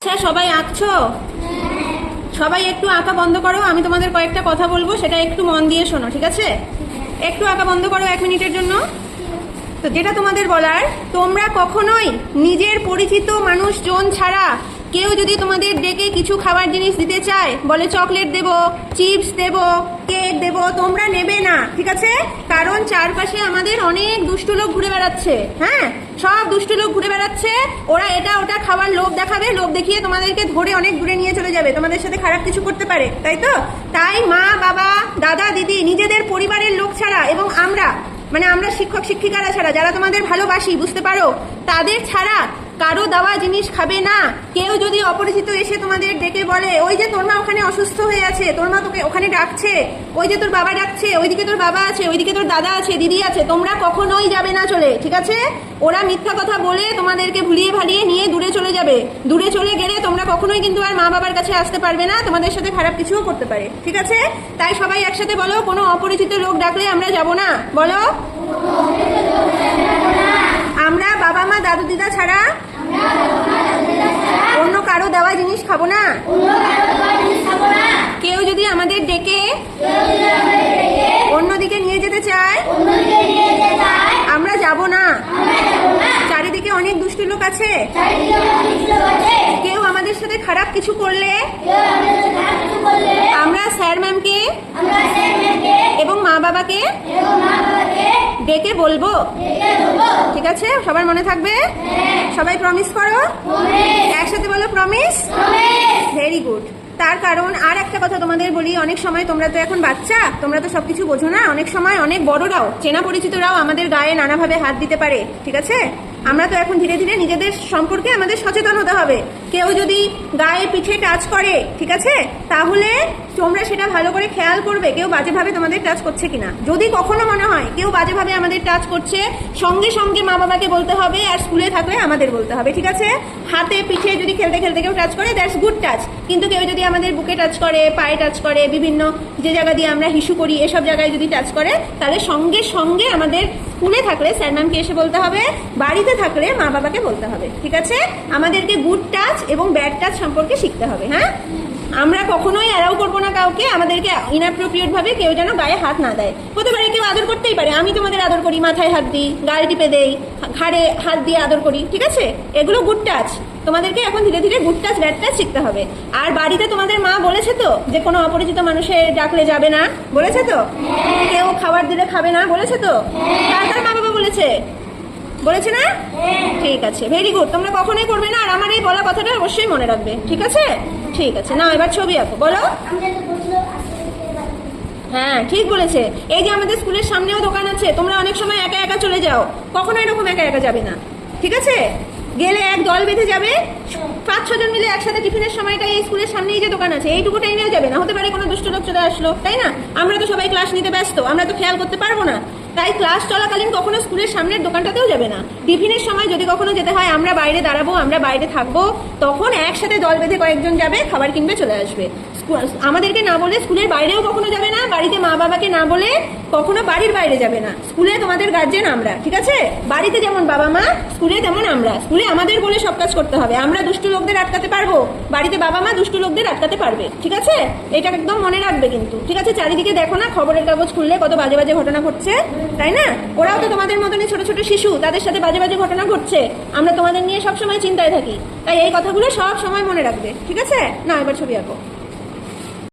আচ্ছা সবাই আঁকছো? সবাই একটু আঁকা বন্ধ করো, আমি তোমাদের কয়েকটা কথা বলবো, সেটা একটু মন দিয়ে শোনো, ঠিক আছে? একটু আঁকা বন্ধ করো 1 মিনিটের জন্য। তো যেটা তোমাদের বলার, তোমরা কখনোই নিজের পরিচিত মানুষজন ছাড়া কেউ যদি তোমাদের ডেকে কিছু খাবার জিনিস দিতে চায়, বলে চকলেট দেব, চিপস দেব, কেক দেব, তোমরা নেবে না, ঠিক আছে? কারণ চারপাশে আমাদের অনেক দুষ্টু লোক ঘুরে বেড়াচ্ছে। হ্যাঁ, সব দুষ্টু লোক ঘুরে বেড়াচ্ছে, ওরা এটা ওটা খাবার লোভ দেখাবে, লোভ দেখিয়ে তোমাদেরকে ধরে অনেক দূরে নিয়ে চলে যাবে, তোমাদের সাথে খারাপ কিছু করতে পারে, তাই তো? তাই মা বাবা দাদা দিদি নিজেদের পরিবারের লোক ছাড়া, এবং আমরা শিক্ষক শিক্ষিকারা ছাড়া, যারা তোমাদের ভালোবাসি, বুঝতে পারো, তাদের ছাড়া কারো দেওয়া জিনিস খাবে না। কেউ যদি অপরিচিত এসে তোমাদের ডেকে বলে, ওই যে তোর মা ওখানে অসুস্থ হয়ে আছে, তোর মা তোকে ওখানে ডাকছে, ওই যে তোর বাবা ডাকছে, ওইদিকে তোর বাবা আছে, ওইদিকে তোর দাদা আছে, দিদি আছে, তোমরা কখনোই যাবে না চলে, ঠিক আছে? ওরা মিথ্যা কথা বলে তোমাদেরকে ভুলিয়ে ভালিয়ে নিয়ে দূরে চলে যাবে। দূরে চলে গেলে তোমরা কখনোই কিন্তু আর মা বাবার কাছে আসতে পারবে না, তোমাদের সাথে খারাপ কিছুও করতে পারে, ঠিক আছে? তাই সবাই একসাথে বলো, কোনো অপরিচিত লোক ডাকলে আমরা যাব না। বলো, আমরা বাবা মা দাদু দিদা ছাড়া অন্য কারো দেওয়া জিনিস খাবো না। কেউ যদি আমাদের ডেকে অন্যদিকে নিয়ে যেতে চায়, আমরা যাব না। চারিদিকে অনেক দুষ্ট লোক আছে, কেউ আমাদের সাথে খারাপ কিছু করলে আমরা স্যার ম্যামকে এবং মা বাবাকে ডেকে বলবো, ঠিক আছে? সবার মনে থাকবে? সবাই প্রমিস করো, একসাথে বলো প্রমিস। Very good. তার কারণ আর একটা কথা তোমাদের বলি, অনেক সময় তোমরা তো এখন বাচ্চা, তোমরা তো সবকিছু বোঝো না, অনেক সময় অনেক বড়রাও, চেনা পরিচিতরাও আমাদের গায়ে নানাভাবে হাত দিতে পারে, ঠিক আছে? আমরা তো এখন ধীরে ধীরে নিজেদের সম্পর্কে আমাদের সচেতন হতে হবে। কেউ যদি গায়ে পিঠে টাচ করে, ঠিক আছে, তাহলে তোমরা সেটা ভালো করে খেয়াল করবে, কেউ বাজেভাবে তোমাদের টাচ করছে কিনা। যদি কখনো মনে হয় কেউ বাজেভাবে আমাদের টাচ করছে, সঙ্গে সঙ্গে মা বাবাকে বলতে হবে, আর স্কুলে থাকলে আমাদের বলতে হবে, ঠিক আছে? হাতে পিঠে যদি খেলতে খেলতে কেউ টাচ করে, দ্যাটস গুড টাচ। কিন্তু কেউ যদি আমাদের বুকে টাচ করে, পায়ে টাচ করে, বিভিন্ন যে জায়গা দিয়ে আমরা হিসু করি, এসব জায়গায় যদি টাচ করে, তাহলে সঙ্গে সঙ্গে আমাদের স্কুলে থাকলে স্যার ম্যামকে এসে বলতে হবে, বাড়িতে থাকলে মা বাবাকে বলতে হবে, ঠিক আছে? আমাদেরকে গুড টাচ এবং ব্যাড টাচ সম্পর্কে শিখতে হবে। হ্যাঁ, আমরা কখনোই অ্যালাউ করবো না কাউকে আমাদেরকে ইনঅ্যাপ্রোপ্রিয়েট ভাবে কেউ যেন গায়ে হাত না দেয়। হতে পারে কেউ আদর করতেই পারে, আমি তোমাদের আদর করি, মাথায় হাত দিই, গায়ে টিপে দেই, ঘাড়ে হাত দিয়ে আদর করি, ঠিক আছে? এগুলো গুড টাচ। তোমাদেরকে এখন ধীরে ধীরে গুড টাচ ব্যাড টাচ শিখতে হবে। আর বাড়িতে তোমাদের মা বলেছে তো যে কোনো অপরিচিত মানুষের ডাকলে যাবে না, বলেছে তো? কেউ খাবার দিলে খাবে না, বলেছে তো? কার মা বাবা বলেছে? বলেছে না? ঠিক আছে, ভেরি গুড। তোমরা কখনোই করবে না, আর আমার এই বলা কথাটা অবশ্যই মনে রাখবে, ঠিক আছে? ঠিক আছে, না এবার ছবি আঁকো, বলো। হ্যাঁ, ঠিক বলেছে। এই যে আমাদের স্কুলের সামনেও দোকান আছে, তোমরা অনেক সময় একা একা চলে যাও, কখনো এরকম একা একা যাবে না, ঠিক আছে? গেলে এক দল বেঁধে যাবে, 5-6 জন মিলে একসাথে টিফিনের সময়টা এই স্কুলের সামনেই যে দোকান আছে, এইটুকু টাইমেও যাবে না। হতে পারে কোনো দুষ্ট লোক চলে আসলো, তাই না? আমরা তো সবাই ক্লাস নিতে ব্যস্ত, আমরা তো খেয়াল করতে পারবো না। তাই ক্লাস চলাকালীন কখনো স্কুলের সামনের দোকানটাতেও যাবে না। টিফিনের সময় যদি কখনো যেতে হয়, আমরা বাইরে দাঁড়াবো, আমরা বাইরে থাকবো, তখন একসাথে দল বেঁধে কয়েকজন যাবে, খাবার কিনবে, চলে আসবে। আমাদেরকে না বলে স্কুলের বাইরেও কখনো যাবে না, বাড়িতে মা বাবাকে না বলে কখনো বাড়ির বাইরে যাবে না। স্কুলে তোমাদের গার্জেন আমরা, ঠিক আছে? বাড়িতে যেমন বাবা মা, স্কুলে তেমন আমরা। স্কুলে আমাদের বলে সব কাজ করতে হবে, আমরা দুষ্টু লোকদের আটকাতে পারবো, বাড়িতে বাবা মা দুষ্টু লোকদের আটকাতে পারবে, ঠিক আছে? এটা একদম মনে রাখবে কিন্তু, ঠিক আছে? চারিদিকে দেখো না, খবরের কাগজ খুললে কত বাজে বাজে ঘটনা ঘটছে, তাই না? ওরাও তো তোমাদের মতনই ছোট ছোট শিশু, তাদের সাথে বাজে বাজে ঘটনা ঘটছে। আমরা তোমাদের নিয়ে সবসময় চিন্তায় থাকি, তাই এই কথাগুলো সব সময় মনে রাখবে, ঠিক আছে? না এবার ছবি আঁকো।